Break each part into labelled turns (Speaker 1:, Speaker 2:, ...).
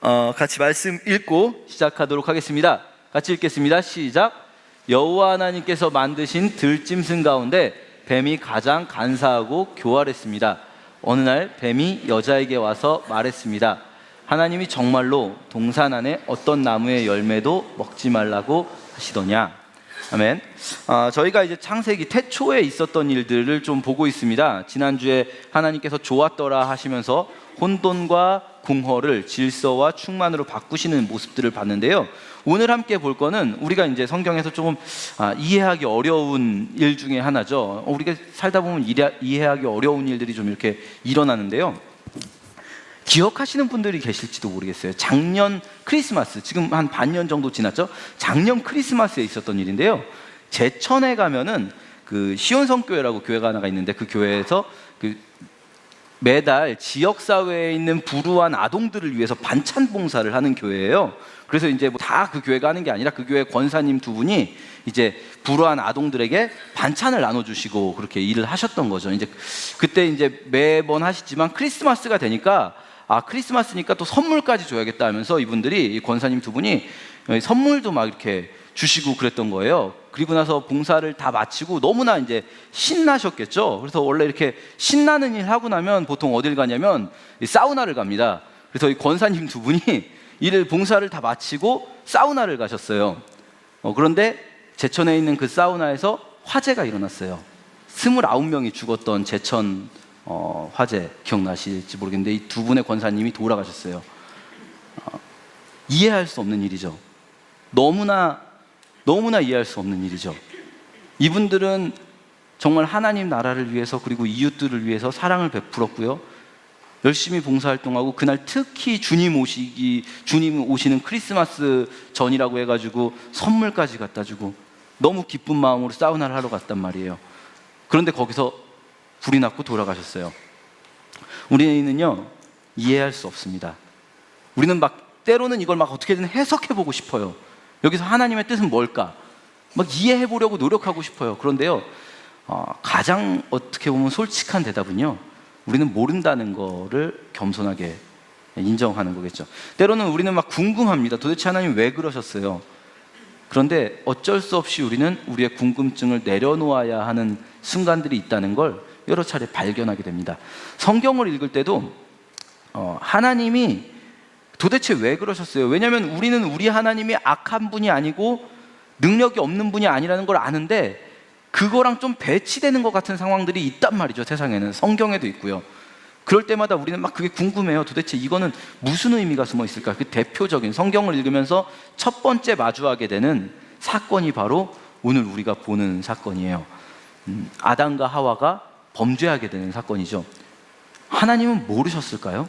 Speaker 1: 같이 말씀 읽고
Speaker 2: 시작하도록 하겠습니다. 같이 읽겠습니다. 시작. 여호와 하나님께서 만드신 들짐승 가운데 뱀이 가장 간사하고 교활했습니다. 어느 날 뱀이 여자에게 와서 말했습니다. 하나님이 정말로 동산 안에 어떤 나무의 열매도 먹지 말라고 하시더냐. 아멘. 저희가 이제 창세기 태초에 있었던 일들을 좀 보고 있습니다. 지난주에 하나님께서 좋았더라 하시면서 혼돈과 궁허를 질서와 충만으로 바꾸시는 모습들을 봤는데요. 오늘 함께 볼 거는 우리가 이제 성경에서 조금 이해하기 어려운 일 중에 하나죠. 우리가 살다 보면 이해하기 어려운 일들이 좀 이렇게 일어나는데요. 기억하시는 분들이 계실지도 모르겠어요. 작년 크리스마스, 지금 한 반년 정도 지났죠. 작년 크리스마스에 있었던 일인데요. 제천에 가면은 그 시온성교회라고 교회가 하나가 있는데 그 교회에서 매달 지역사회에 있는 불우한 아동들을 위해서 반찬 봉사를 하는 교회예요. 그래서 이제 다 그 교회가 하는 게 아니라 그 교회 권사님 두 분이 이제 불우한 아동들에게 반찬을 나눠주시고 그렇게 일을 하셨던 거죠. 이제 그때 이제 매번 하시지만 크리스마스가 되니까 크리스마스니까 또 선물까지 줘야겠다 하면서 이분들이, 이 권사님 두 분이 선물도 막 이렇게 주시고 그랬던 거예요. 그리고 나서 봉사를 다 마치고 너무나 이제 신나셨겠죠. 그래서 원래 이렇게 신나는 일 하고 나면 보통 어딜 가냐면 사우나를 갑니다. 그래서 이 권사님 두 분이 봉사를 다 마치고 사우나를 가셨어요. 그런데 제천에 있는 그 사우나에서 화재가 일어났어요. 29명이 죽었던 제천 화재 기억나실지 모르겠는데 이 두 분의 권사님이 돌아가셨어요. 이해할 수 없는 일이죠. 너무나 이해할 수 없는 일이죠. 이분들은 정말 하나님 나라를 위해서 그리고 이웃들을 위해서 사랑을 베풀었고요. 열심히 봉사활동하고 그날 특히 주님 오시는 크리스마스 전이라고 해가지고 선물까지 갖다 주고 너무 기쁜 마음으로 사우나를 하러 갔단 말이에요. 그런데 거기서 불이 났고 돌아가셨어요. 우리는요, 이해할 수 없습니다. 우리는 때로는 이걸 어떻게든 해석해보고 싶어요. 여기서 하나님의 뜻은 뭘까? 이해해보려고 노력하고 싶어요. 그런데요, 가장 어떻게 보면 솔직한 대답은요, 우리는 모른다는 거를 겸손하게 인정하는 거겠죠. 때로는 우리는 궁금합니다. 도대체 하나님 왜 그러셨어요? 그런데 어쩔 수 없이 우리는 우리의 궁금증을 내려놓아야 하는 순간들이 있다는 걸 여러 차례 발견하게 됩니다. 성경을 읽을 때도 하나님이 도대체 왜 그러셨어요? 왜냐하면 우리는 우리 하나님이 악한 분이 아니고 능력이 없는 분이 아니라는 걸 아는데 그거랑 좀 배치되는 것 같은 상황들이 있단 말이죠. 세상에는 성경에도 있고요. 그럴 때마다 우리는 그게 궁금해요. 도대체 이거는 무슨 의미가 숨어 있을까? 그 대표적인 성경을 읽으면서 첫 번째 마주하게 되는 사건이 바로 오늘 우리가 보는 사건이에요. 아담과 하와가 범죄하게 되는 사건이죠. 하나님은 모르셨을까요?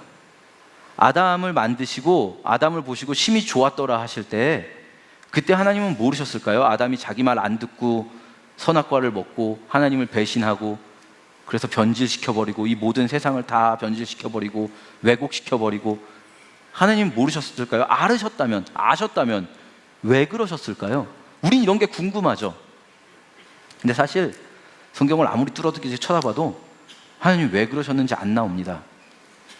Speaker 2: 아담을 만드시고 아담을 보시고 심히 좋았더라 하실 때 그때 하나님은 모르셨을까요? 아담이 자기 말 안 듣고 선악과를 먹고 하나님을 배신하고 그래서 변질시켜버리고 이 모든 세상을 다 변질시켜버리고 왜곡시켜버리고 하나님 모르셨을까요? 아셨다면 왜 그러셨을까요? 우린 이런 게 궁금하죠. 근데 사실 성경을 아무리 뚫어두기 쳐다봐도 하나님 왜 그러셨는지 안 나옵니다.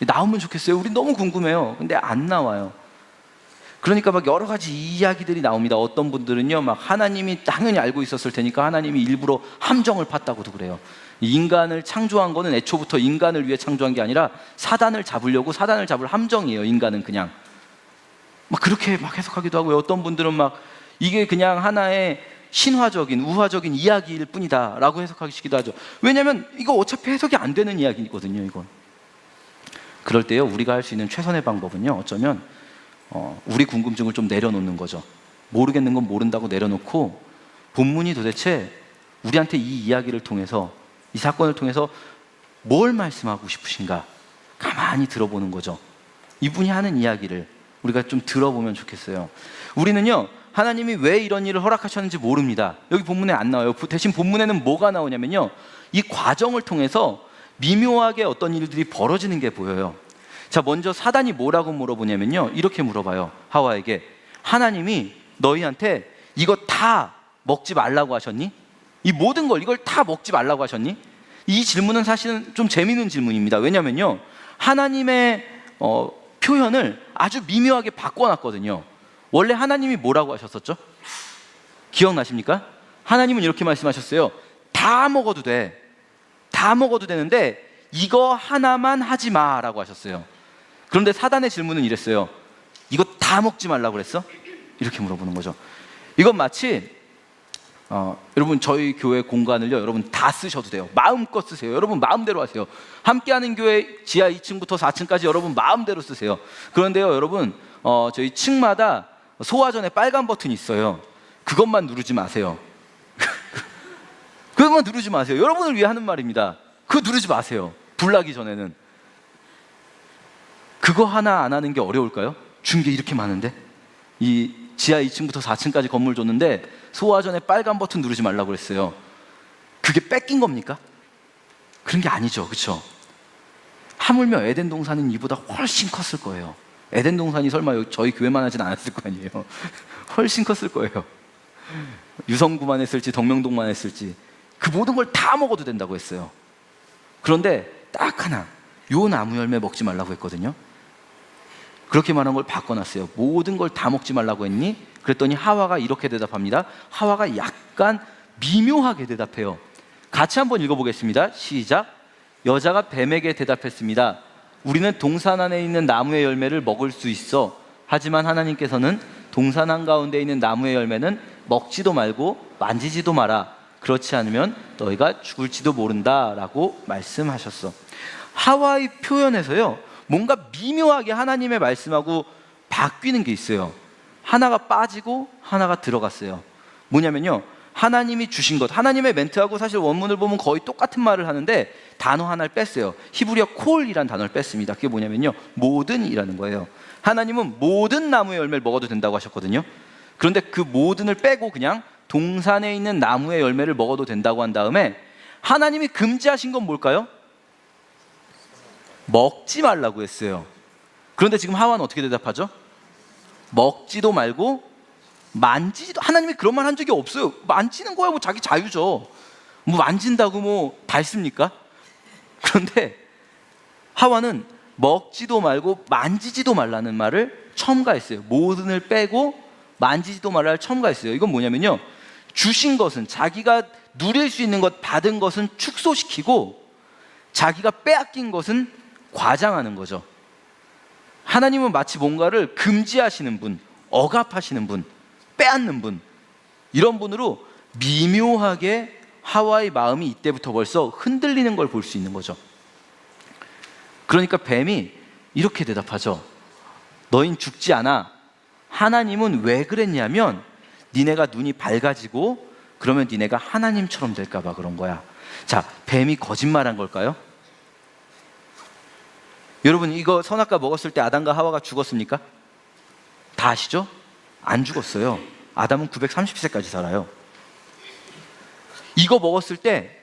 Speaker 2: 나오면 좋겠어요. 우린 너무 궁금해요. 근데 안 나와요. 그러니까 여러 가지 이야기들이 나옵니다. 어떤 분들은요, 하나님이 당연히 알고 있었을 테니까 하나님이 일부러 함정을 팠다고도 그래요. 인간을 창조한 거는 애초부터 인간을 위해 창조한 게 아니라 사단을 잡으려고 사단을 잡을 함정이에요. 인간은 그냥 그렇게 해석하기도 하고요. 어떤 분들은 이게 그냥 하나의 신화적인 우화적인 이야기일 뿐이다 라고 해석하시기도 하죠. 왜냐하면 이거 어차피 해석이 안 되는 이야기거든요. 이건. 그럴 때요, 우리가 할 수 있는 최선의 방법은요, 어쩌면 우리 궁금증을 좀 내려놓는 거죠. 모르겠는 건 모른다고 내려놓고 본문이 도대체 우리한테 이 이야기를 통해서, 이 사건을 통해서 뭘 말씀하고 싶으신가 가만히 들어보는 거죠. 이분이 하는 이야기를 우리가 좀 들어보면 좋겠어요. 우리는요, 하나님이 왜 이런 일을 허락하셨는지 모릅니다. 여기 본문에 안 나와요. 대신 본문에는 뭐가 나오냐면요, 이 과정을 통해서 미묘하게 어떤 일들이 벌어지는 게 보여요. 자, 먼저 사단이 뭐라고 물어보냐면요, 이렇게 물어봐요. 하와에게, 하나님이 너희한테 이거 다 먹지 말라고 하셨니? 이 모든 걸, 이걸 다 먹지 말라고 하셨니? 이 질문은 사실은 좀 재미있는 질문입니다. 왜냐면요, 하나님의 표현을 아주 미묘하게 바꿔놨거든요. 원래 하나님이 뭐라고 하셨었죠? 기억나십니까? 하나님은 이렇게 말씀하셨어요. 다 먹어도 돼. 다 먹어도 되는데 이거 하나만 하지 마라고 하셨어요. 그런데 사단의 질문은 이랬어요. 이거 다 먹지 말라고 그랬어? 이렇게 물어보는 거죠. 이건 마치 여러분 저희 교회 공간을요 여러분 다 쓰셔도 돼요. 마음껏 쓰세요. 여러분 마음대로 하세요. 함께하는 교회 지하 2층부터 4층까지 여러분 마음대로 쓰세요. 그런데요 여러분 저희 층마다 소화전에 빨간 버튼이 있어요. 그것만 누르지 마세요. 그것만 누르지 마세요. 여러분을 위해 하는 말입니다. 그거 누르지 마세요. 불 나기 전에는. 그거 하나 안 하는 게 어려울까요? 준 게 이렇게 많은데 이 지하 2층부터 4층까지 건물 줬는데 소화전에 빨간 버튼 누르지 말라고 그랬어요. 그게 뺏긴 겁니까? 그런 게 아니죠. 그렇죠? 하물며 에덴 동산은 이보다 훨씬 컸을 거예요. 에덴 동산이 설마 저희 교회만 하진 않았을 거 아니에요. 훨씬 컸을 거예요. 유성구만 했을지 덕명동만 했을지 그 모든 걸 다 먹어도 된다고 했어요. 그런데 딱 하나 요 나무 열매 먹지 말라고 했거든요. 그렇게 말한 걸 바꿔놨어요. 모든 걸 다 먹지 말라고 했니? 그랬더니 하와가 이렇게 대답합니다. 하와가 약간 미묘하게 대답해요. 같이 한번 읽어보겠습니다. 시작. 여자가 뱀에게 대답했습니다. 우리는 동산 안에 있는 나무의 열매를 먹을 수 있어. 하지만 하나님께서는 동산 한가운데 있는 나무의 열매는 먹지도 말고 만지지도 마라. 그렇지 않으면 너희가 죽을지도 모른다 라고 말씀하셨어. 하와의 표현에서요 뭔가 미묘하게 하나님의 말씀하고 바뀌는 게 있어요. 하나가 빠지고 하나가 들어갔어요. 뭐냐면요 하나님이 주신 것, 하나님의 멘트하고 사실 원문을 보면 거의 똑같은 말을 하는데 단어 하나를 뺐어요. 히브리어 콜이라는 단어를 뺐습니다. 그게 뭐냐면요 모든이라는 거예요. 하나님은 모든 나무의 열매를 먹어도 된다고 하셨거든요. 그런데 그 모든을 빼고 그냥 동산에 있는 나무의 열매를 먹어도 된다고 한 다음에 하나님이 금지하신 건 뭘까요? 먹지 말라고 했어요. 그런데 지금 하와는 어떻게 대답하죠? 먹지도 말고 만지지도. 하나님이 그런 말 한 적이 없어요. 만지는 거야 뭐 자기 자유죠. 뭐 만진다고 뭐 닳습니까? 그런데 하와는 먹지도 말고 만지지도 말라는 말을 첨가했어요. 모든을 빼고 만지지도 말라를 첨가했어요. 이건 뭐냐면요 주신 것은 자기가 누릴 수 있는 것 받은 것은 축소시키고 자기가 빼앗긴 것은 과장하는 거죠. 하나님은 마치 뭔가를 금지하시는 분, 억압하시는 분, 빼앗는 분, 이런 분으로 미묘하게 하와의 마음이 이때부터 벌써 흔들리는 걸 볼 수 있는 거죠. 그러니까 뱀이 이렇게 대답하죠. 너흰 죽지 않아. 하나님은 왜 그랬냐면 니네가 눈이 밝아지고 그러면 니네가 하나님처럼 될까 봐 그런 거야. 자, 뱀이 거짓말한 걸까요? 여러분 이거 선악과 먹었을 때 아담과 하와가 죽었습니까? 다 아시죠? 안 죽었어요. 아담은 930세까지 살아요. 이거 먹었을 때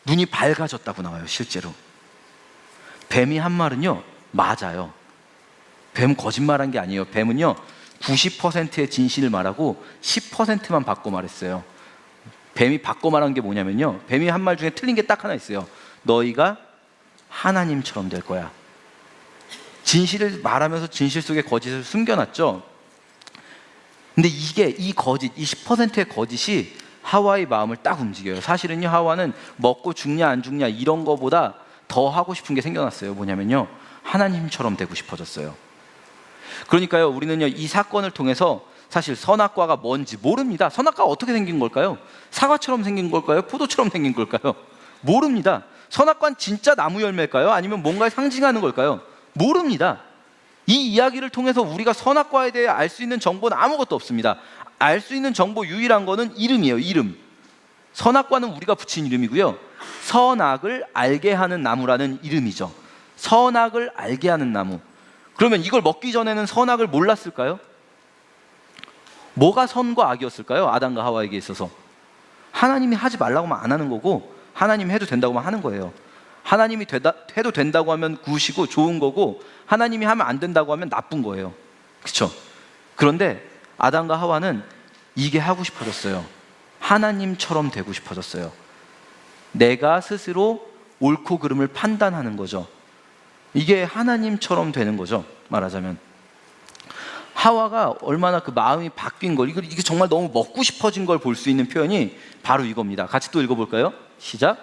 Speaker 2: 눈이 밝아졌다고 나와요. 실제로 뱀이 한 말은요 맞아요. 뱀 거짓말한 게 아니에요. 뱀은요 90%의 진실을 말하고 10%만 바꿔 말했어요. 뱀이 바꿔 말한 게 뭐냐면요 뱀이 한 말 중에 틀린 게 딱 하나 있어요. 너희가 하나님처럼 될 거야. 진실을 말하면서 진실 속에 거짓을 숨겨놨죠. 근데 이 거짓, 이 10%의 거짓이 하와의 마음을 딱 움직여요. 사실은요 하와는 먹고 죽냐 안 죽냐 이런 거보다 더 하고 싶은 게 생겨났어요. 뭐냐면요 하나님처럼 되고 싶어졌어요. 그러니까요 우리는요 이 사건을 통해서 사실 선악과가 뭔지 모릅니다. 선악과가 어떻게 생긴 걸까요? 사과처럼 생긴 걸까요? 포도처럼 생긴 걸까요? 모릅니다. 선악과는 진짜 나무 열매일까요? 아니면 뭔가를 상징하는 걸까요? 모릅니다. 이 이야기를 통해서 우리가 선악과에 대해 알 수 있는 정보는 아무것도 없습니다. 알 수 있는 정보 유일한 거는 이름이에요. 이름. 선악과는 우리가 붙인 이름이고요. 선악을 알게 하는 나무라는 이름이죠. 선악을 알게 하는 나무. 그러면 이걸 먹기 전에는 선악을 몰랐을까요? 뭐가 선과 악이었을까요? 아담과 하와에게 있어서 하나님이 하지 말라고만 안 하는 거고 하나님이 해도 된다고만 하는 거예요. 하나님이 해도 된다고 하면 굿이고 좋은 거고 하나님이 하면 안 된다고 하면 나쁜 거예요. 그렇죠? 그런데 아담과 하와는 이게 하고 싶어졌어요. 하나님처럼 되고 싶어졌어요. 내가 스스로 옳고 그름을 판단하는 거죠. 이게 하나님처럼 되는 거죠. 말하자면 하와가 얼마나 그 마음이 바뀐 걸, 이게 정말 너무 먹고 싶어진 걸 볼 수 있는 표현이 바로 이겁니다. 같이 또 읽어볼까요? 시작.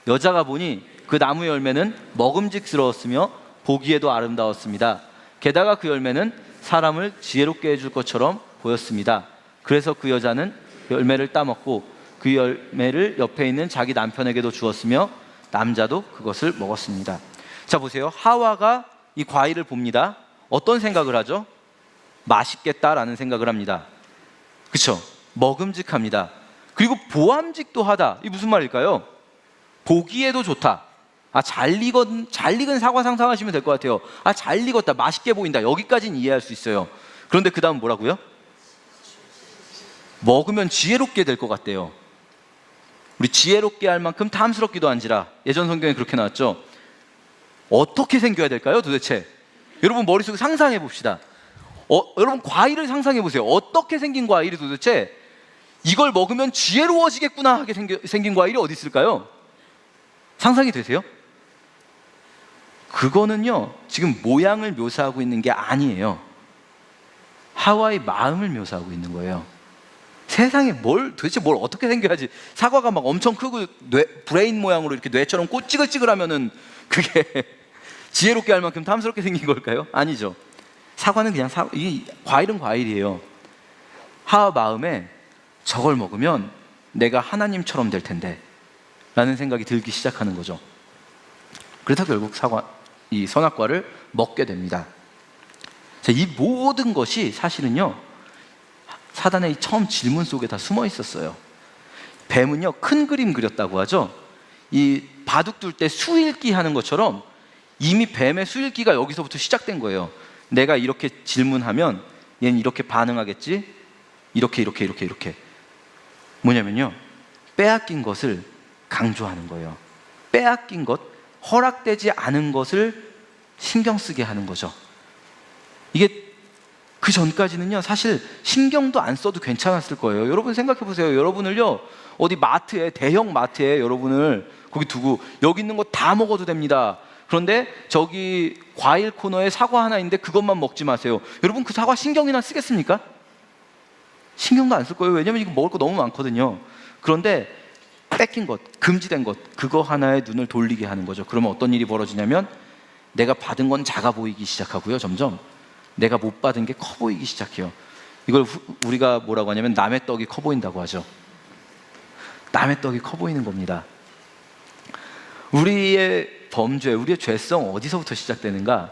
Speaker 2: 여자가 보니 그 나무 열매는 먹음직스러웠으며 보기에도 아름다웠습니다. 게다가 그 열매는 사람을 지혜롭게 해줄 것처럼 보였습니다. 그래서 그 여자는 열매를 따먹고 그 열매를 옆에 있는 자기 남편에게도 주었으며 남자도 그것을 먹었습니다. 자, 보세요. 하와가 이 과일을 봅니다. 어떤 생각을 하죠? 맛있겠다라는 생각을 합니다. 그렇죠? 먹음직합니다. 그리고 보암직도 하다. 이게 무슨 말일까요? 보기에도 좋다. 잘 익은 사과 상상하시면 될 것 같아요. 잘 익었다, 맛있게 보인다. 여기까지는 이해할 수 있어요. 그런데 그 다음 뭐라고요? 먹으면 지혜롭게 될 것 같대요. 우리 지혜롭게 할 만큼 탐스럽기도 한지라. 예전 성경에 그렇게 나왔죠. 어떻게 생겨야 될까요, 도대체? 여러분 머릿속에 상상해 봅시다. 여러분 과일을 상상해 보세요. 어떻게 생긴 과일이 도대체 이걸 먹으면 지혜로워지겠구나 하게 생긴 과일이 어디 있을까요? 상상이 되세요? 그거는요, 지금 모양을 묘사하고 있는 게 아니에요. 하와의 마음을 묘사하고 있는 거예요. 세상에 도대체 뭘 어떻게 생겨야지, 사과가 막 엄청 크고 브레인 모양으로 이렇게 뇌처럼 찌글찌글하면은 그게 지혜롭게 할 만큼 탐스럽게 생긴 걸까요? 아니죠. 사과는 그냥 이 과일은 과일이에요. 하와 마음에 저걸 먹으면 내가 하나님처럼 될 텐데 라는 생각이 들기 시작하는 거죠. 그래서 결국 이 선악과를 먹게 됩니다. 자, 이 모든 것이 사실은요, 사단의 처음 질문 속에 다 숨어 있었어요. 뱀은요, 큰 그림 그렸다고 하죠. 이 바둑 둘 때 수읽기 하는 것처럼 이미 뱀의 수읽기가 여기서부터 시작된 거예요. 내가 이렇게 질문하면 얘는 이렇게 반응하겠지? 이렇게. 뭐냐면요, 빼앗긴 것을 강조하는 거예요. 빼앗긴 것, 허락되지 않은 것을 신경 쓰게 하는 거죠. 이게 그 전까지는요, 사실 신경도 안 써도 괜찮았을 거예요. 여러분 생각해 보세요. 여러분을요, 어디 마트에, 대형 마트에 여러분을 거기 두고 여기 있는 거 다 먹어도 됩니다. 그런데 저기 과일 코너에 사과 하나 있는데 그것만 먹지 마세요. 여러분 그 사과 신경이나 쓰겠습니까? 신경도 안 쓸 거예요. 왜냐면 이거 먹을 거 너무 많거든요. 그런데 뺏긴 것, 금지된 것, 그거 하나에 눈을 돌리게 하는 거죠. 그러면 어떤 일이 벌어지냐면 내가 받은 건 작아 보이기 시작하고요. 점점 내가 못 받은 게 커 보이기 시작해요. 이걸 우리가 뭐라고 하냐면 남의 떡이 커 보인다고 하죠. 남의 떡이 커 보이는 겁니다. 우리의 범죄, 우리의 죄성 어디서부터 시작되는가?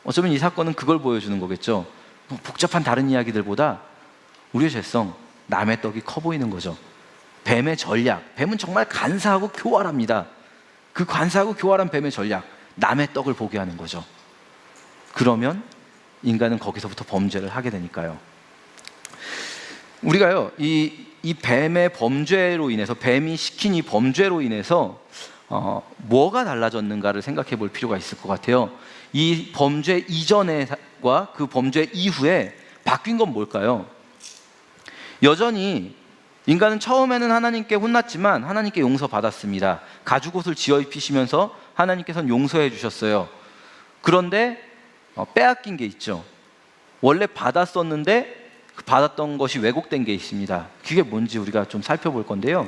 Speaker 2: 어쩌면 이 사건은 그걸 보여주는 거겠죠. 복잡한 다른 이야기들보다 우리의 죄성, 남의 떡이 커 보이는 거죠. 뱀의 전략, 뱀은 정말 간사하고 교활합니다. 그 간사하고 교활한 뱀의 전략, 남의 떡을 보게 하는 거죠. 그러면 인간은 거기서부터 범죄를 하게 되니까요. 우리가요, 이 뱀의 범죄로 인해서, 뱀이 시킨 이 범죄로 인해서 뭐가 달라졌는가를 생각해 볼 필요가 있을 것 같아요. 이 범죄 이전과 그 범죄 이후에 바뀐 건 뭘까요? 여전히 인간은 처음에는 하나님께 혼났지만 하나님께 용서받았습니다. 가죽옷을 지어 입히시면서 하나님께서는 용서해 주셨어요. 그런데 빼앗긴 게 있죠. 원래 받았었는데 그 받았던 것이 왜곡된 게 있습니다. 그게 뭔지 우리가 좀 살펴볼 건데요.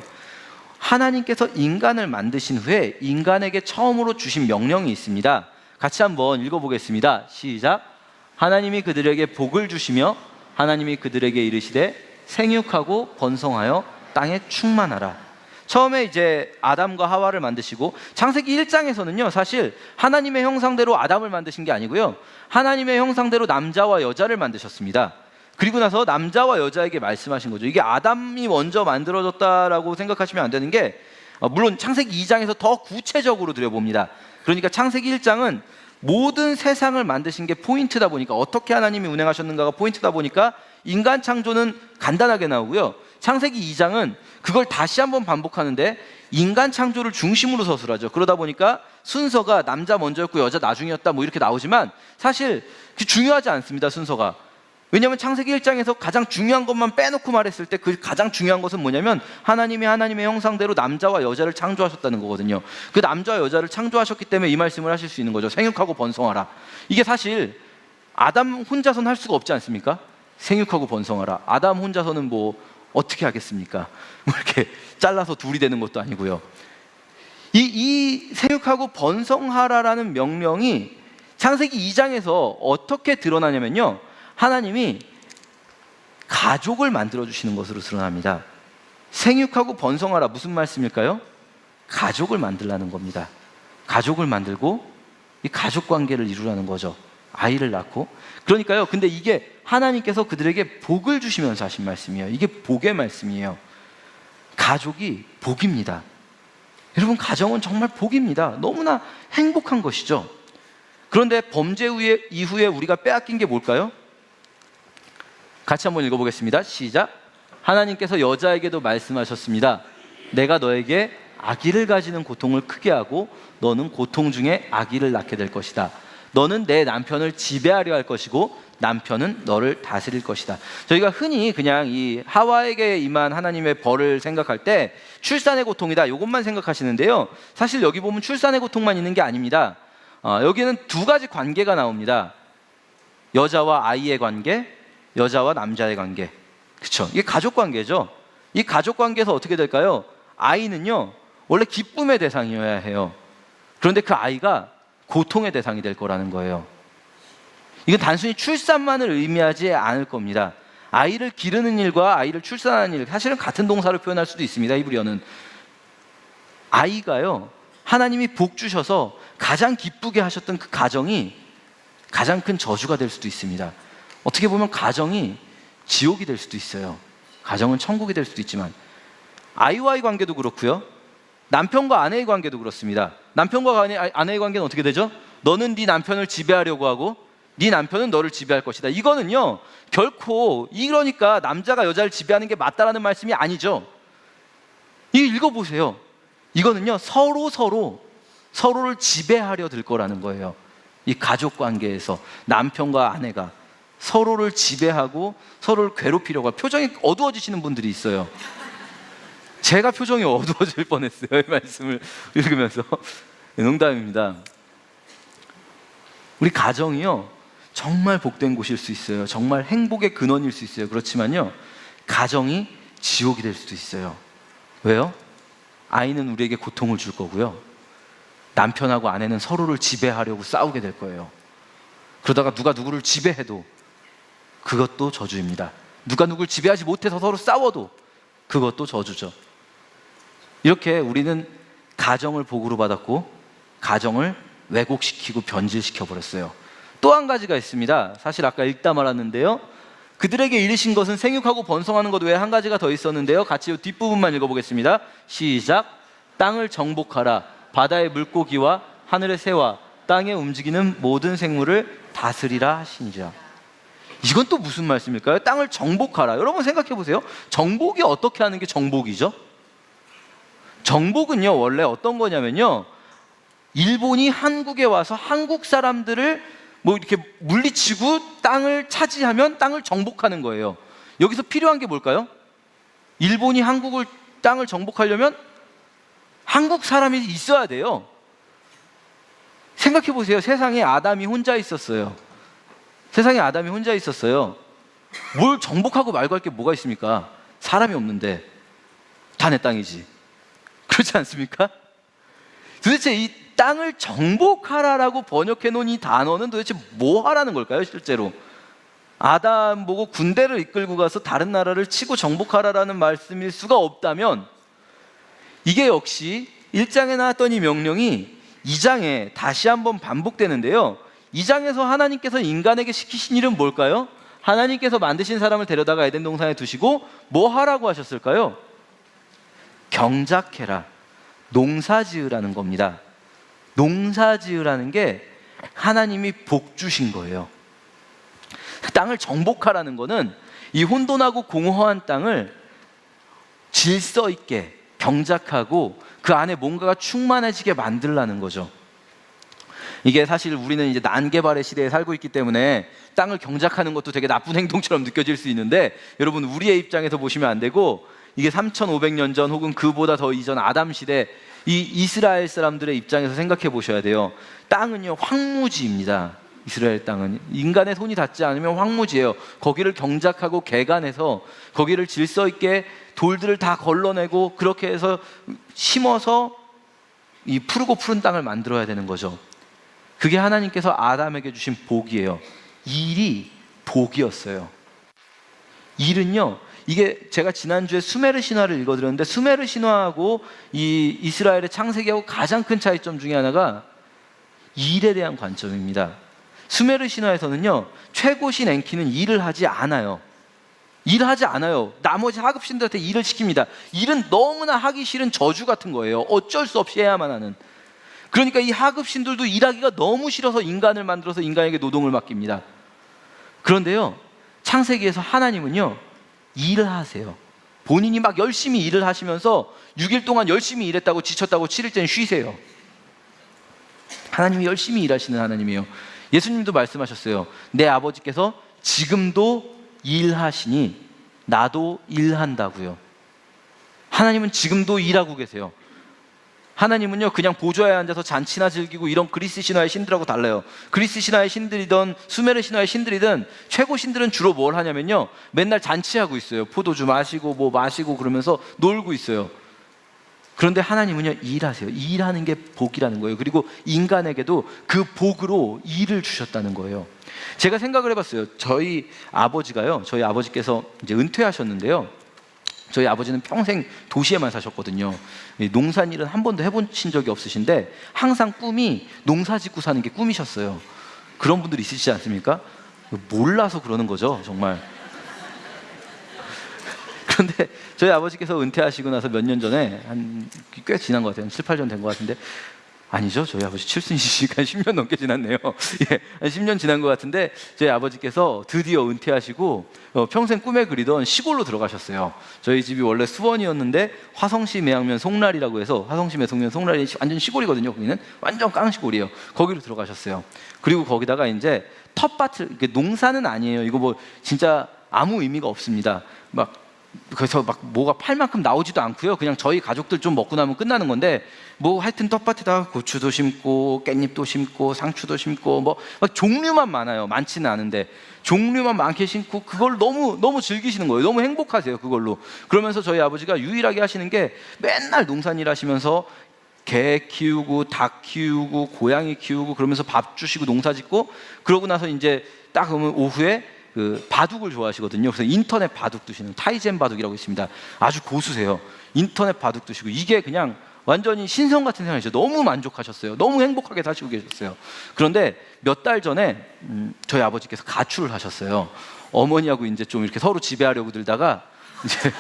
Speaker 2: 하나님께서 인간을 만드신 후에 인간에게 처음으로 주신 명령이 있습니다. 같이 한번 읽어보겠습니다. 시작. 하나님이 그들에게 복을 주시며 하나님이 그들에게 이르시되 생육하고 번성하여 땅에 충만하라. 처음에 이제 아담과 하와를 만드시고, 창세기 1장에서는요 사실 하나님의 형상대로 아담을 만드신 게 아니고요, 하나님의 형상대로 남자와 여자를 만드셨습니다. 그리고 나서 남자와 여자에게 말씀하신 거죠. 이게 아담이 먼저 만들어졌다라고 생각하시면 안 되는 게, 물론 창세기 2장에서 더 구체적으로 들여봅니다. 그러니까 창세기 1장은 모든 세상을 만드신 게 포인트다 보니까, 어떻게 하나님이 운행하셨는가가 포인트다 보니까 인간 창조는 간단하게 나오고요, 창세기 2장은 그걸 다시 한번 반복하는데 인간 창조를 중심으로 서술하죠. 그러다 보니까 순서가 남자 먼저였고 여자 나중이었다 뭐 이렇게 나오지만 사실 중요하지 않습니다, 순서가. 왜냐하면 창세기 1장에서 가장 중요한 것만 빼놓고 말했을 때 그 가장 중요한 것은 뭐냐면 하나님이 하나님의 형상대로 남자와 여자를 창조하셨다는 거거든요. 그 남자와 여자를 창조하셨기 때문에 이 말씀을 하실 수 있는 거죠. 생육하고 번성하라. 이게 사실 아담 혼자서는 할 수가 없지 않습니까? 생육하고 번성하라. 아담 혼자서는 뭐 어떻게 하겠습니까? 뭐 이렇게 잘라서 둘이 되는 것도 아니고요. 이 생육하고 번성하라라는 명령이 창세기 2장에서 어떻게 드러나냐면요, 하나님이 가족을 만들어 주시는 것으로 드러납니다. 생육하고 번성하라, 무슨 말씀일까요? 가족을 만들라는 겁니다. 가족을 만들고 이 가족 관계를 이루라는 거죠. 아이를 낳고. 그러니까요, 근데 이게 하나님께서 그들에게 복을 주시면서 하신 말씀이에요. 이게 복의 말씀이에요. 가족이 복입니다. 여러분, 가정은 정말 복입니다. 너무나 행복한 것이죠. 그런데 범죄 이후에 우리가 빼앗긴 게 뭘까요? 같이 한번 읽어보겠습니다. 시작. 하나님께서 여자에게도 말씀하셨습니다. 내가 너에게 아기를 가지는 고통을 크게 하고 너는 고통 중에 아기를 낳게 될 것이다. 너는 내 남편을 지배하려 할 것이고 남편은 너를 다스릴 것이다. 저희가 흔히 그냥 이 하와에게 임한 하나님의 벌을 생각할 때 출산의 고통이다, 이것만 생각하시는데요, 사실 여기 보면 출산의 고통만 있는 게 아닙니다. 여기는 두 가지 관계가 나옵니다. 여자와 아이의 관계, 여자와 남자의 관계. 그렇죠? 이게 가족 관계죠. 이 가족 관계에서 어떻게 될까요? 아이는요, 원래 기쁨의 대상이어야 해요. 그런데 그 아이가 고통의 대상이 될 거라는 거예요. 이건 단순히 출산만을 의미하지 않을 겁니다. 아이를 기르는 일과 아이를 출산하는 일, 사실은 같은 동사로 표현할 수도 있습니다. 히브리어는. 아이가요, 하나님이 복 주셔서 가장 기쁘게 하셨던 그 가정이 가장 큰 저주가 될 수도 있습니다. 어떻게 보면 가정이 지옥이 될 수도 있어요. 가정은 천국이 될 수도 있지만, 아이와의 관계도 그렇고요, 남편과 아내의 관계도 그렇습니다. 남편과 아내의 관계는 어떻게 되죠? 너는 네 남편을 지배하려고 하고 네 남편은 너를 지배할 것이다. 이거는요, 결코 이러니까 남자가 여자를 지배하는 게 맞다라는 말씀이 아니죠. 이 읽어보세요. 이거는요, 서로를 지배하려 들 거라는 거예요. 이 가족 관계에서 남편과 아내가 서로를 지배하고 서로를 괴롭히려고 하고. 표정이 어두워지시는 분들이 있어요. 제가 표정이 어두워질 뻔했어요, 이 말씀을 읽으면서. 농담입니다. 우리 가정이요, 정말 복된 곳일 수 있어요. 정말 행복의 근원일 수 있어요. 그렇지만요, 가정이 지옥이 될 수도 있어요. 왜요? 아이는 우리에게 고통을 줄 거고요, 남편하고 아내는 서로를 지배하려고 싸우게 될 거예요. 그러다가 누가 누구를 지배해도 그것도 저주입니다. 누가 누구를 지배하지 못해서 서로 싸워도 그것도 저주죠. 이렇게 우리는 가정을 복으로 받았고 가정을 왜곡시키고 변질시켜 버렸어요. 또 한 가지가 있습니다. 사실 아까 읽다 말았는데요, 그들에게 이르신 것은 생육하고 번성하는 것 외에 한 가지가 더 있었는데요, 같이 이 뒷부분만 읽어보겠습니다. 시작. 땅을 정복하라. 바다의 물고기와 하늘의 새와 땅에 움직이는 모든 생물을 다스리라 하시니라. 이건 또 무슨 말씀일까요? 땅을 정복하라. 여러분 생각해 보세요. 정복이 어떻게 하는 게 정복이죠? 정복은요, 원래 어떤 거냐면요, 일본이 한국에 와서 한국 사람들을 뭐 이렇게 물리치고 땅을 차지하면 땅을 정복하는 거예요. 여기서 필요한 게 뭘까요? 일본이 한국을 땅을 정복하려면 한국 사람이 있어야 돼요. 생각해 보세요. 세상에 아담이 혼자 있었어요. 세상에 아담이 혼자 있었어요. 뭘 정복하고 말고 할 게 뭐가 있습니까? 사람이 없는데 다 내 땅이지. 그렇지 않습니까? 도대체 이 땅을 정복하라라고 번역해 놓은 이 단어는 도대체 뭐 하라는 걸까요, 실제로? 아담 보고 군대를 이끌고 가서 다른 나라를 치고 정복하라라는 말씀일 수가 없다면, 이게 역시 1장에 나왔던 이 명령이 2장에 다시 한번 반복되는데요, 2장에서 하나님께서 인간에게 시키신 일은 뭘까요? 하나님께서 만드신 사람을 데려다가 에덴 동산에 두시고 뭐 하라고 하셨을까요? 경작해라, 농사지으라는 겁니다. 농사지으라는 게 하나님이 복 주신 거예요. 땅을 정복하라는 거는 이 혼돈하고 공허한 땅을 질서 있게 경작하고 그 안에 뭔가가 충만해지게 만들라는 거죠. 이게 사실 우리는 이제 난개발의 시대에 살고 있기 때문에 땅을 경작하는 것도 되게 나쁜 행동처럼 느껴질 수 있는데, 여러분 우리의 입장에서 보시면 안 되고, 이게 3,500년 전 혹은 그보다 더 이전 아담 시대 이 이스라엘 사람들의 입장에서 생각해 보셔야 돼요. 땅은요, 황무지입니다. 이스라엘 땅은 인간의 손이 닿지 않으면 황무지예요. 거기를 경작하고 개간해서 거기를 질서 있게 돌들을 다 걸러내고 그렇게 해서 심어서 이 푸르고 푸른 땅을 만들어야 되는 거죠. 그게 하나님께서 아담에게 주신 복이에요. 일이 복이었어요. 일은요, 이게 제가 지난주에 수메르 신화를 읽어드렸는데 수메르 신화하고 이 이스라엘의 창세기하고 가장 큰 차이점 중에 하나가 일에 대한 관점입니다. 수메르 신화에서는요, 최고신 엔키는 일을 하지 않아요. 일을 하지 않아요. 나머지 하급신들한테 일을 시킵니다. 일은 너무나 하기 싫은 저주 같은 거예요. 어쩔 수 없이 해야만 하는. 그러니까 이 하급신들도 일하기가 너무 싫어서 인간을 만들어서 인간에게 노동을 맡깁니다. 그런데요, 창세기에서 하나님은요, 일을 하세요. 본인이 막 열심히 일을 하시면서 6일 동안 열심히 일했다고 지쳤다고 7일째는 쉬세요. 하나님이 열심히 일하시는 하나님이에요. 예수님도 말씀하셨어요. 내 아버지께서 지금도 일하시니 나도 일한다고요. 하나님은 지금도 일하고 계세요. 하나님은요, 그냥 보좌에 앉아서 잔치나 즐기고 이런 그리스 신화의 신들하고 달라요. 그리스 신화의 신들이든 수메르 신화의 신들이든 최고 신들은 주로 뭘 하냐면요, 맨날 잔치하고 있어요. 포도주 마시고 뭐 마시고 그러면서 놀고 있어요. 그런데 하나님은요, 일하세요. 일하는 게 복이라는 거예요. 그리고 인간에게도 그 복으로 일을 주셨다는 거예요. 제가 생각을 해봤어요. 저희 아버지께서 이제 은퇴하셨는데요, 저희 아버지는 평생 도시에만 사셨거든요. 농산일은 한 번도 해보신 적이 없으신데 항상 꿈이 농사 짓고 사는 게 꿈이셨어요. 그런 분들 있으시지 않습니까? 몰라서 그러는 거죠, 정말. 그런데 저희 아버지께서 은퇴하시고 나서 몇 년 전에, 한 꽤 지난 것 같아요. 7, 8년 된 것 같은데, 아니죠, 저희 아버지 칠순이시니까 10년 넘게 지났네요. 예, 한 10년 지난 것 같은데 저희 아버지께서 드디어 은퇴하시고 평생 꿈에 그리던 시골로 들어가셨어요. 저희 집이 원래 수원이었는데 화성시 매양면 송랄이라고 해서, 화성시 매송면 송랄이 완전 시골이거든요. 거기는 완전 깡시골이에요. 거기로 들어가셨어요. 그리고 거기다가 이제 텃밭을, 농사는 아니에요. 이거 뭐 진짜 아무 의미가 없습니다. 그래서 뭐가 팔 만큼 나오지도 않고요. 그냥 저희 가족들 좀 먹고 나면 끝나는 건데, 뭐 하여튼 텃밭에다가 고추도 심고 깻잎도 심고 상추도 심고 막 종류만 많아요. 많지는 않은데 종류만 많게 심고 그걸 너무 즐기시는 거예요. 너무 행복하세요, 그걸로. 그러면서 저희 아버지가 유일하게 하시는 게 맨날 농산일 하시면서 개 키우고 닭 키우고 고양이 키우고 그러면서 밥 주시고 농사 짓고, 그러고 나서 이제 딱 오면 오후에 그 바둑을 좋아하시거든요. 그래서 인터넷 바둑 두시는, 타이젠 바둑이라고 있습니다. 아주 고수세요. 인터넷 바둑 두시고, 이게 그냥 완전히 신성 같은 생활이죠. 너무 만족하셨어요. 너무 행복하게 사시고 계셨어요. 그런데 몇 달 전에 저희 아버지께서 가출을 하셨어요. 어머니하고 이제 좀 이렇게 서로 지배하려고 들다가 이제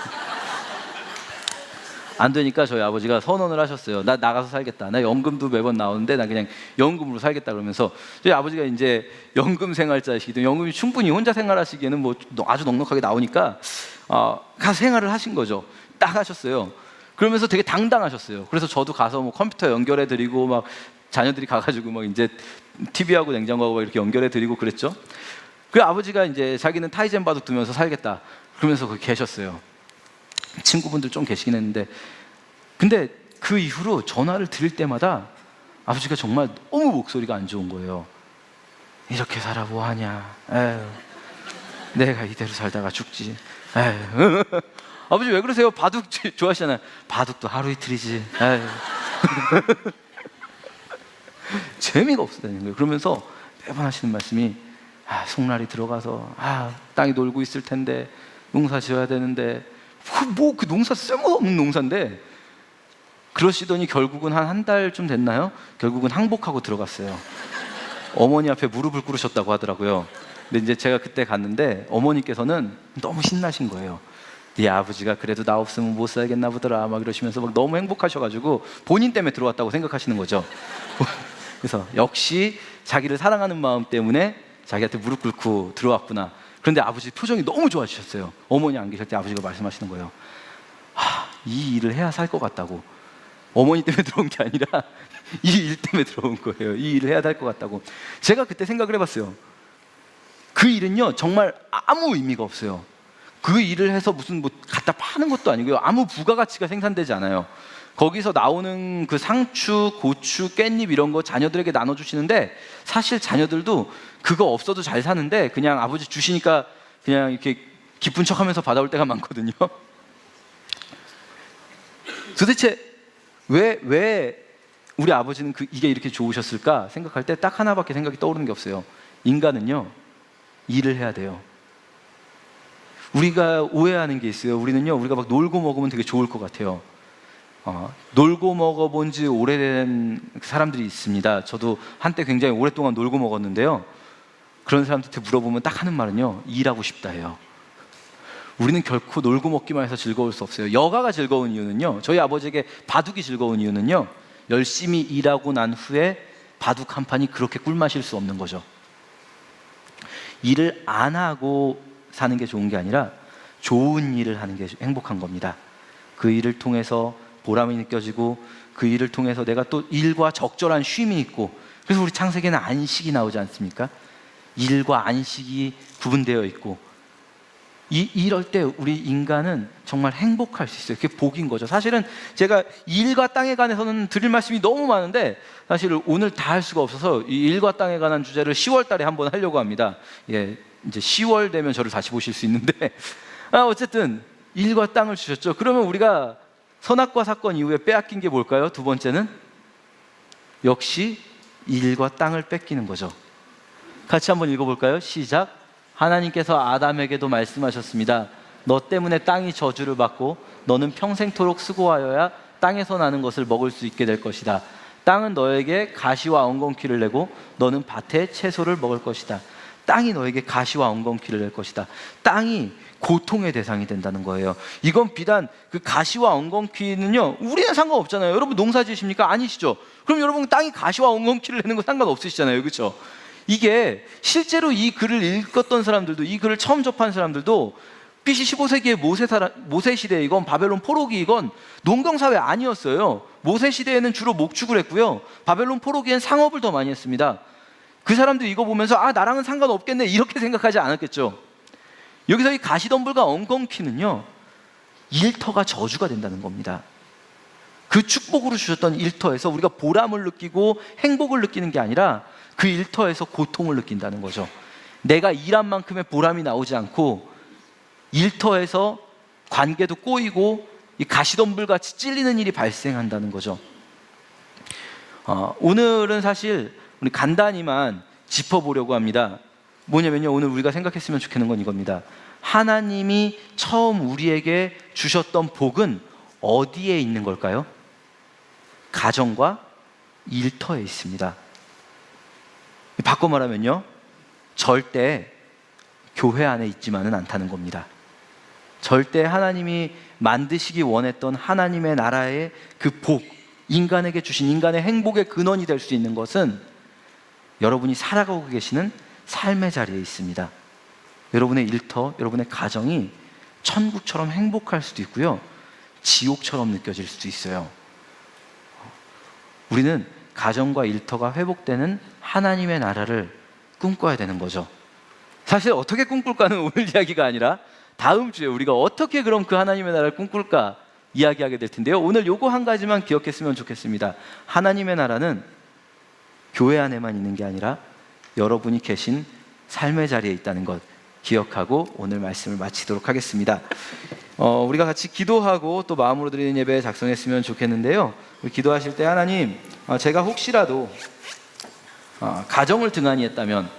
Speaker 2: 안 되니까 저희 아버지가 선언을 하셨어요. 나 나가서 살겠다. 나 연금도 매번 나오는데 나 그냥 연금으로 살겠다. 그러면서 저희 아버지가 이제 연금 생활자이시기도, 연금이 충분히 혼자 생활하시기에는 뭐 아주 넉넉하게 나오니까 가서 생활을 하신 거죠. 딱 하셨어요. 그러면서 되게 당당하셨어요. 그래서 저도 가서 뭐 컴퓨터 연결해드리고 막 자녀들이 가가지고 막 이제 TV하고 냉장고하고 이렇게 연결해드리고 그랬죠. 그 아버지가 이제 자기는 타이젠 바둑 두면서 살겠다. 그러면서 거기 계셨어요. 친구분들 좀 계시긴 했는데, 근데 그 이후로 전화를 드릴 때마다 아버지가 정말 너무 목소리가 안 좋은 거예요. 이렇게 살아 뭐하냐, 에휴, 내가 이대로 살다가 죽지, 에휴. 아버지 왜 그러세요? 바둑 좋아하시잖아요. 바둑도 하루 이틀이지, 에휴. 재미가 없었다는 거예요. 그러면서 매번 하시는 말씀이, 송날이 들어가서 땅이 놀고 있을 텐데 농사 지어야 되는데, 그 농사 쓸모없는 농사인데. 그러시더니 결국은 한 달쯤 됐나요? 결국은 항복하고 들어갔어요. 어머니 앞에 무릎을 꿇으셨다고 하더라고요. 근데 이제 제가 그때 갔는데 어머니께서는 너무 신나신 거예요. 네 아버지가 그래도 나 없으면 못 살겠나 보더라 막 이러시면서 막 너무 행복하셔가지고 본인 때문에 들어왔다고 생각하시는 거죠. 그래서 역시 자기를 사랑하는 마음 때문에 자기한테 무릎 꿇고 들어왔구나. 그런데 아버지 표정이 너무 좋아지셨어요. 어머니 안 계실 때 아버지가 말씀하시는 거예요. 이 일을 해야 살 것 같다고. 어머니 때문에 들어온 게 아니라 이 일 때문에 들어온 거예요. 이 일을 해야 될 것 같다고. 제가 그때 생각을 해봤어요. 그 일은요 정말 아무 의미가 없어요. 그 일을 해서 무슨 뭐 갖다 파는 것도 아니고요, 아무 부가가치가 생산되지 않아요. 거기서 나오는 그 상추, 고추, 깻잎 이런 거 자녀들에게 나눠주시는데 사실 자녀들도 그거 없어도 잘 사는데 그냥 아버지 주시니까 그냥 이렇게 기쁜 척하면서 받아올 때가 많거든요. 도대체 왜 우리 아버지는 이게 이렇게 좋으셨을까 생각할 때 딱 하나밖에 생각이 떠오르는 게 없어요. 인간은요, 일을 해야 돼요. 우리가 오해하는 게 있어요. 우리가 막 놀고 먹으면 되게 좋을 것 같아요. 놀고 먹어본 지 오래된 사람들이 있습니다. 저도 한때 굉장히 오랫동안 놀고 먹었는데요. 그런 사람들한테 물어보면 딱 하는 말은요, 일하고 싶다 해요. 우리는 결코 놀고 먹기만 해서 즐거울 수 없어요. 여가가 즐거운 이유는요, 저희 아버지에게 바둑이 즐거운 이유는요, 열심히 일하고 난 후에 바둑 한 판이 그렇게 꿀맛일 수 없는 거죠. 일을 안 하고 사는 게 좋은 게 아니라 좋은 일을 하는 게 행복한 겁니다. 그 일을 통해서 보람이 느껴지고 그 일을 통해서 내가 또 일과 적절한 쉼이 있고, 그래서 우리 창세기에는 안식이 나오지 않습니까? 일과 안식이 구분되어 있고, 이럴 때 우리 인간은 정말 행복할 수 있어요. 그게 복인 거죠. 사실은 제가 일과 땅에 관해서는 드릴 말씀이 너무 많은데 사실 오늘 다 할 수가 없어서 이 일과 땅에 관한 주제를 10월 달에 한번 하려고 합니다. 예, 이제 10월 되면 저를 다시 보실 수 있는데 어쨌든 일과 땅을 주셨죠. 그러면 우리가 선악과 사건 이후에 빼앗긴 게 뭘까요? 두 번째는 역시 일과 땅을 뺏기는 거죠. 같이 한번 읽어볼까요? 시작. 하나님께서 아담에게도 말씀하셨습니다. 너 때문에 땅이 저주를 받고 너는 평생토록 수고하여야 땅에서 나는 것을 먹을 수 있게 될 것이다. 땅은 너에게 가시와 엉겅퀴를 내고 너는 밭의 채소를 먹을 것이다. 땅이 너에게 가시와 엉겅퀴를 낼 것이다. 땅이 고통의 대상이 된다는 거예요. 이건 비단 그 가시와 엉겅퀴는요, 우리는 상관없잖아요. 여러분 농사 지으십니까? 아니시죠? 그럼 여러분 땅이 가시와 엉겅퀴를 내는 거 상관없으시잖아요. 그렇죠? 이게 실제로 이 글을 읽었던 사람들도, 이 글을 처음 접한 사람들도 BC 15세기의 모세 시대, 이건 바벨론 포로기, 이건 농경사회 아니었어요. 모세 시대에는 주로 목축을 했고요, 바벨론 포로기엔 상업을 더 많이 했습니다. 그 사람들이 이거 보면서 나랑은 상관없겠네 이렇게 생각하지 않았겠죠. 여기서 이 가시덤불과 엉겅퀴는요, 일터가 저주가 된다는 겁니다. 그 축복으로 주셨던 일터에서 우리가 보람을 느끼고 행복을 느끼는 게 아니라 그 일터에서 고통을 느낀다는 거죠. 내가 일한 만큼의 보람이 나오지 않고 일터에서 관계도 꼬이고 이 가시덤불같이 찔리는 일이 발생한다는 거죠. 오늘은 사실 우리 간단히만 짚어보려고 합니다. 뭐냐면요, 오늘 우리가 생각했으면 좋겠는 건 이겁니다. 하나님이 처음 우리에게 주셨던 복은 어디에 있는 걸까요? 가정과 일터에 있습니다. 바꿔 말하면요, 절대 교회 안에 있지만은 않다는 겁니다. 절대 하나님이 만드시기 원했던 하나님의 나라의 그 복, 인간에게 주신 인간의 행복의 근원이 될 수 있는 것은 여러분이 살아가고 계시는 삶의 자리에 있습니다. 여러분의 일터, 여러분의 가정이 천국처럼 행복할 수도 있고요, 지옥처럼 느껴질 수도 있어요. 우리는 가정과 일터가 회복되는 하나님의 나라를 꿈꿔야 되는 거죠. 사실 어떻게 꿈꿀까는 오늘 이야기가 아니라 다음 주에 우리가 어떻게 그럼 그 하나님의 나라를 꿈꿀까 이야기하게 될 텐데요, 오늘 요거 한 가지만 기억했으면 좋겠습니다. 하나님의 나라는 교회 안에만 있는 게 아니라 여러분이 계신 삶의 자리에 있다는 것 기억하고 오늘 말씀을 마치도록 하겠습니다. 우리가 같이 기도하고 또 마음으로 드리는 예배 작성했으면 좋겠는데요, 우리 기도하실 때 하나님, 제가 혹시라도 가정을 등한히 했다면,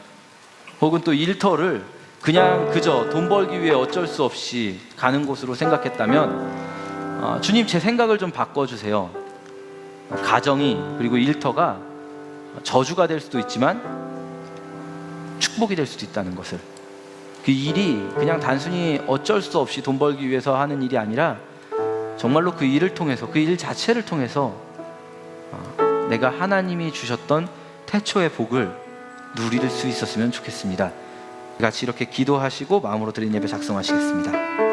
Speaker 2: 혹은 또 일터를 그냥 그저 돈 벌기 위해 어쩔 수 없이 가는 곳으로 생각했다면 주님, 제 생각을 좀 바꿔주세요. 가정이, 그리고 일터가 저주가 될 수도 있지만 축복이 될 수도 있다는 것을, 그 일이 그냥 단순히 어쩔 수 없이 돈 벌기 위해서 하는 일이 아니라 정말로 그 일을 통해서, 그 일 자체를 통해서 내가 하나님이 주셨던 태초의 복을 누릴 수 있었으면 좋겠습니다. 같이 이렇게 기도하시고 마음으로 드린 예배 작성하시겠습니다.